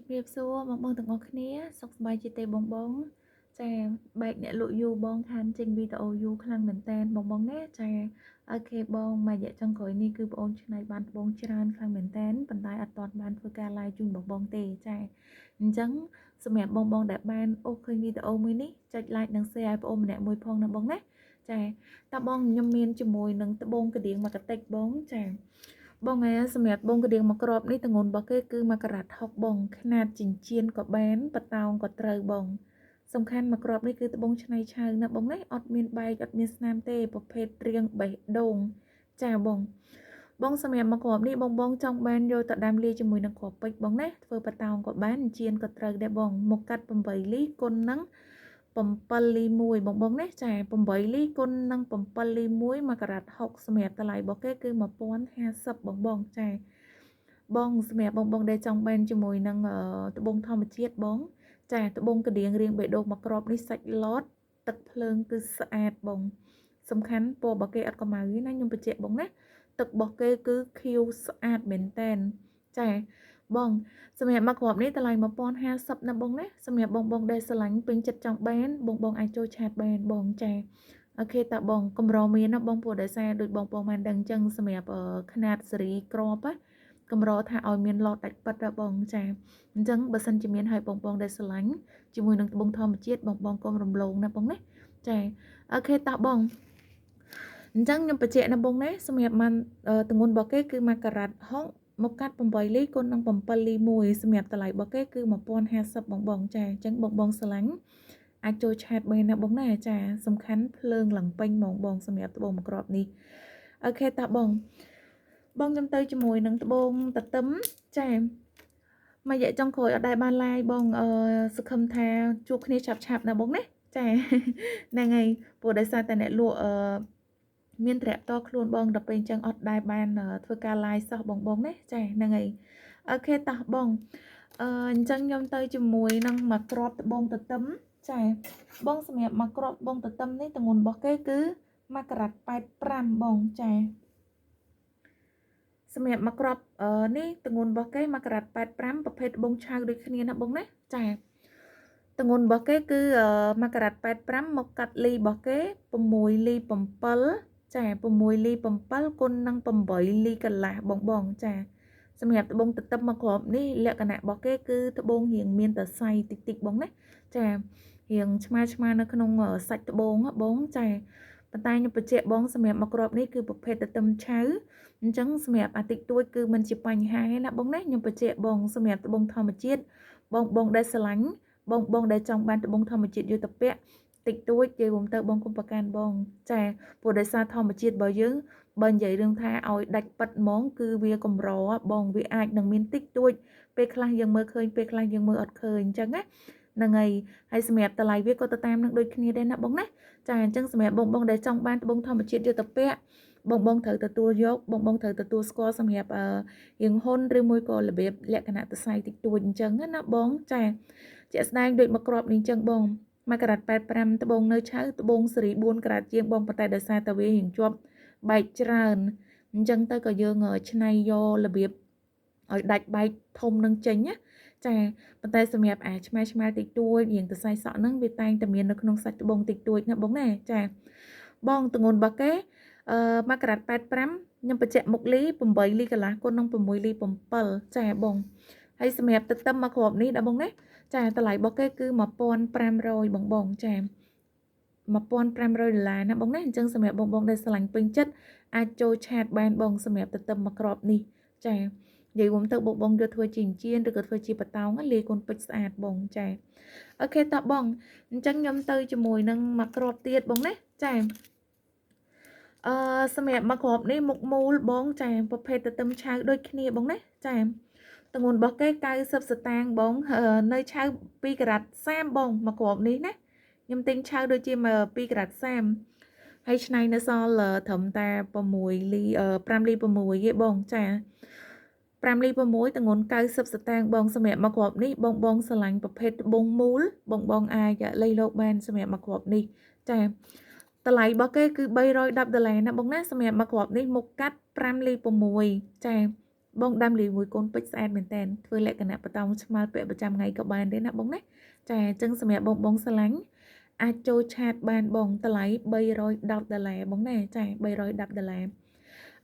ជំរាបសួរបងទាំងអស់គ្នាសុខសប្បាយជាទេបងចាបែកអ្នកលក់យូបងខានចេញវីដេអូយូខ្លាំងមែនតើបងណាចាអូខេបងមួយរយៈចុងក្រោយនេះគឺបងអូនឆ្នៃបានត្បូងច្រើនខ្លាំងមែនតើប៉ុន្តែអត់ទាន់បានធ្វើការ live ជូនបងទេចាអញ្ចឹងសម្រាប់បងដែលបានអូសឃើញវីដេអូមួយនេះចុច like និង share ឲ្យបងអូនម្នាក់មួយផងណាបងណាចាតើបងខ្ញុំមានជាមួយនឹងត្បូងកណ្ដៀងមកកតិចបងចាបងឯងសម្រាប់បងកណ្ដៀងមកក្របនេះទម្ងន់របស់គេគឺ1ការ៉ាត់6បងຂະຫນាតចិញ្ចៀនក៏បានបតោងក៏ត្រូវបងសំខាន់មកក្របនេះគឺត្បូងឆ្នៃឆៅណាបងណាអត់មានបែកអត់មានស្នាមទេប្រភេទរៀងបេះដូងចាបងសម្រាប់មកក្របនេះបងចង់បានយកទៅដាំលាយជាមួយនឹងគ្រាប់ពេជ្របងណាធ្វើបតោងក៏បានចិញ្ចៀនក៏ត្រូវដែរបងមកកាត់8លីគុណនឹង7លី1បងណាចា8លីគុណនឹង7លី1 1ការ៉ាត់6សម្រាប់តម្លៃរបស់គេគឺ1050បងចាបងសម្រាប់បងដែលចង់បានជាមួយនឹងត្បូងធម្មជាតិបងចាត្បូងកណ្ដៀងរៀងបេះដូងមកក្របនេះសាច់ឡតទឹកភ្លើងគឺស្អាតបងសំខាន់ពណ៌របស់គេអត់ខ្មៅទេណាខ្ញុំបញ្ជាក់បងណាទឹករបស់គេគឺខៀវស្អាតមែនតែនចាបងសម្រាប់មកគ្រាប់នេះតម្លៃ1050ណាបងណាសម្រាប់បងដែលស្រឡាញ់ពេញចិត្តចង់បានបងអាចចូលឆាតបានបងចាអូខេតើបងកម្រមានណាបងព្រោះដោយសារដូចបងបានដឹងអញ្ចឹងសម្រាប់ຂະຫນាតសេរីក្របណាកម្រថាឲ្យមានឡតដាច់ប៉ិតណាបងចាអញ្ចឹងបើសិនជាមានឲ្យបងដែលស្រឡាញ់ជាមួយនឹងត្បូងធម្មជាតិបងកុំរំលងណាបងណាចាអូខេតើបងអញ្ចឹងខ្ញុំបញ្ជាក់ណាបងណាសម្រាប់បានទម្ងន់របស់គេគឺ1ការ៉ាត់6មកកាត់8លីគុណនឹង7លី1សម្រាប់តម្លៃរបស់គេគឺ1050បងចាអញ្ចឹងបងស្រឡាញ់អាចចូលឆាតបានណាបងណាចាសំខាន់ភ្លើងឡើងពេញហ្មងបងសម្រាប់ត្បូងមួយគ្រាប់នេះអូខេតើបងខ្ញុំទៅជាមួយនឹងត្បូងទទឹមចាមួយរយៈចុងក្រោយអត់ដែរបាន live បងសង្ឃឹមថាជួបគ្នាឆាប់ណាបងណាចាហ្នឹងហើយព្រោះដោយសារតែអ្នកលក់មានត្រាក់តខ្លួនបងដល់ពេលអញ្ចឹងអត់ដែរបានធ្វើការ live សោះបងណាចាហ្នឹងហើយអូខេតោះបងអញ្ចឹងខ្ញុំទៅជាមួយនឹងមួយគ្រាប់ត្បូងទទឹមចាបងសម្រាប់មួយគ្រាប់ត្បូងទទឹមនេះទម្ងន់របស់គេគឺ1ការ៉ាត់85បងចាសម្រាប់មួយគ្រាប់នេះទម្ងន់របស់គេ1ការ៉ាត់85ប្រភេទត្បូងឆៅដូចគ្នាណាបងណាចាទម្ងន់របស់គេគឺ1ការ៉ាត់85មកកាត់លីរបស់គេ6លី7ចា6លី7គុណនឹង8លីកន្លះបងចាសម្រាប់ត្បូងទទឹមមកគ្រាប់នេះលក្ខណៈរបស់គេគឺត្បូងរៀងមានតសៃតិចបងណាចារៀងឆ្មានៅក្នុងសាច់ត្បូងបងចាប៉ុន្តែខ្ញុំបញ្ជាក់បងសម្រាប់មកគ្រាប់នេះគឺប្រភេទទទឹមឆៅអញ្ចឹងសម្រាប់អាតិចតួចគឺមិនជាបញ្ហាទេណាបងណាខ្ញុំបញ្ជាក់បងសម្រាប់ត្បូងធម្មជាតិបងដែលស្រឡាញ់បងដែលចង់បានត្បូងធម្មជាតិយកទៅពាក់តិចតួចនិយាយរួមទៅបងគុំប្រកាន់បងចាព្រោះដោយសារធម្មជាតិរបស់យើងបើនិយាយរឿងថាឲ្យដាច់ប៉ិតហ្មងគឺវាកម្របងវាអាចនឹងមានតិចតួចពេលខ្លះយើងមើលឃើញពេលខ្លះយើងមើលអត់ឃើញអញ្ចឹងណាហ្នឹងហើយសម្រាប់តម្លៃវាក៏ទៅតាមនឹងដូចគ្នាដែរណាបងណាចាអញ្ចឹងសម្រាប់បងដែលចង់បានត្បូងធម្មជាតិយកទៅពាក់បងត្រូវទទួលយកបងត្រូវទទួលស្គាល់សម្រាប់រៀងហ៊ុនឬមួយក៏របៀបលក្ខណៈសរសៃតិចតួចអញ្ចឹងណាបងចាជាក់ស្ដែងដូចមកក្របនេះអញ្ចឹងបង1ការ៉ាត់85ត្បូងនៅឆៅត្បូងសេរី4ការ៉ាត់ជាងបងប៉ុន្តែដោយសារតែវារៀងជាប់បែកច្រើនអញ្ចឹងទៅក៏យើងឆ្នៃយករបៀបឲ្យដាច់បែកធំនឹងចេញណាចាប៉ុន្តែសម្រាប់ឆ្មាតិចតួចរៀងសរសៃសក់ហ្នឹងវាតែងតែមាននៅក្នុងសាច់ត្បូងតិចតួចណាបងណាចាបងទម្ងន់របស់គេ1ការ៉ាត់85ខ្ញុំបញ្ជាក់មុខលី8លីកន្លះគុណនឹង6លី7ចាបងហើយសម្រាប់ទទឹមមកគ្រាប់នេះដល់បងណាចាតម្លៃរបស់គេគឺ1500បងចា$1500ណាបងណាអញ្ចឹងសម្រាប់បងដែលស្រឡាញ់ពេញចិត្តអាចចូលឆាតបានបងសម្រាប់ទទឹមមកគ្រាប់នេះចានិយាយរួមទៅបងយកធ្វើជាចិញ្ចៀនឬក៏ធ្វើជាបតោងលាយកូនពេជ្រស្អាតបងចាអូខេតោះបងអញ្ចឹងខ្ញុំទៅជាមួយនឹងមកគ្រាប់ទៀតបងណាចាសម្រាប់មកគ្រាប់នេះមុខមូលបងចាប្រភេទទទឹមឆៅដូចគ្នាបងណាចាទម្ងន់របស់គេ90ស្តាងបងនៅឆៅ2ការ៉ាត់30បងមកគ្រាប់នេះណាខ្ញុំទិញឆៅដូចជា2ការ៉ាត់30ហើយឆ្នៃនៅសល់ត្រឹមតែ6លី5លី6ទេបងចា5លី6ទម្ងន់90ស្តាងបងសម្រាប់មកគ្រាប់នេះបងស្រឡាញ់ប្រភេទត្បូងមូលបងអាចលៃលោកបានសម្រាប់មកគ្រាប់នេះចាតម្លៃរបស់គេគឺ$310ណាបងណាសម្រាប់មកគ្រាប់នេះមុខកាត់5លី6ចា bông đam lì mùi côn bích sạch mền tên vừa lại cả nạ bà tông smart bẹ bà trăm ngày các bạn đến nạ bông nè chà chân sầm mẹ bông bông xa lánh a cho chat bàn bông ta lấy bay rồi đọc đà lẹ bông nè chà bay rồi đọc đà lẹ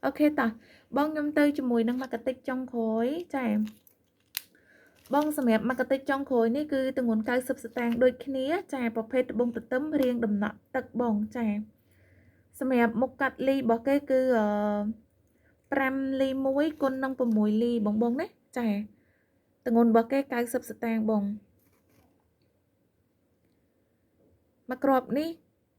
ok ta bông nhâm tư cho mùi nâng marketing trong khối chà bông sầm mẹ marketing trong khối ní cứ từng nguồn cao sập tang đôi khi chà bảo phết bông tự tấm riêng đầm nọ tật bông chà sầm mẹ một cắt ly bỏ cái cứ 5 ly muối con nông của muối ly bông bông đấy chả từng ngôn bậc cái cái sập tang bông mà crop ní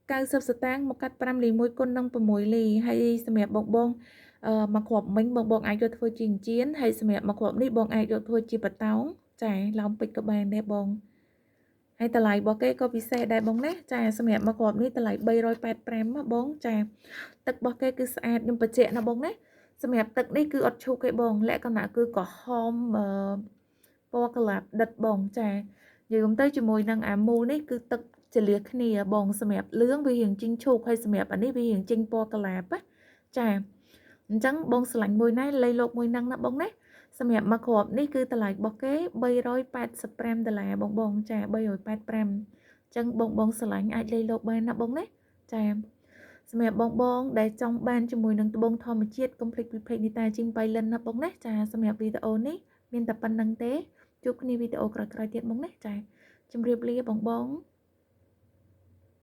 cái sập tang một cách 5 ly muối con nông của muối ly hay xem bông bông mà crop mình bông bông ai cho thôi trình chiến hay xem mà crop ní bông ai cho thôi chỉ bật táo chả lòng bịch các bạn đẹp bông hay ta lại bỏ cái copy xe đại bông nè chả xem mà crop ní ta lại bay rồi pet prem bông chả tất bỏ cái cứ sạch nhưng bật trẻ nó bông nè xem tậtនេះគឺអត់ឈូកឯបងលក្ខណៈគឺក្រហមពណ៌ក្លាប់ដិតបងចាយើងទៅជាមួយនឹងអាមូលនេះគឺទឹកចលាគ្នាបងសម្រាប់លឿងវារៀងជីងឈូកហើយសម្រាប់អានេះវារៀងជីងពណ៌ក្លាប់ចាអញ្ចឹងបងស្រឡាញ់មួយណាលៃលោកមួយហ្នឹងណាបងណាសម្រាប់មកគ្រាប់នេះគឺតម្លៃរបស់គេ$385បងចា385អញ្ចឹងបងស្រឡាញ់អាចលៃលោកបានណាបងណាចាសម្រាប់បងដែលចង់បានជាមួយនឹងត្បូងធម្មជាតិកុំភ្លេចពីเพจនីតាជីងបៃលិនណាបងណាចាសម្រាប់វីដេអូនេះមានតែប៉ុណ្្នឹងទេជួបគ្នាវីដេអូក្រោយៗទៀតបងណាចាជម្រាបលាបង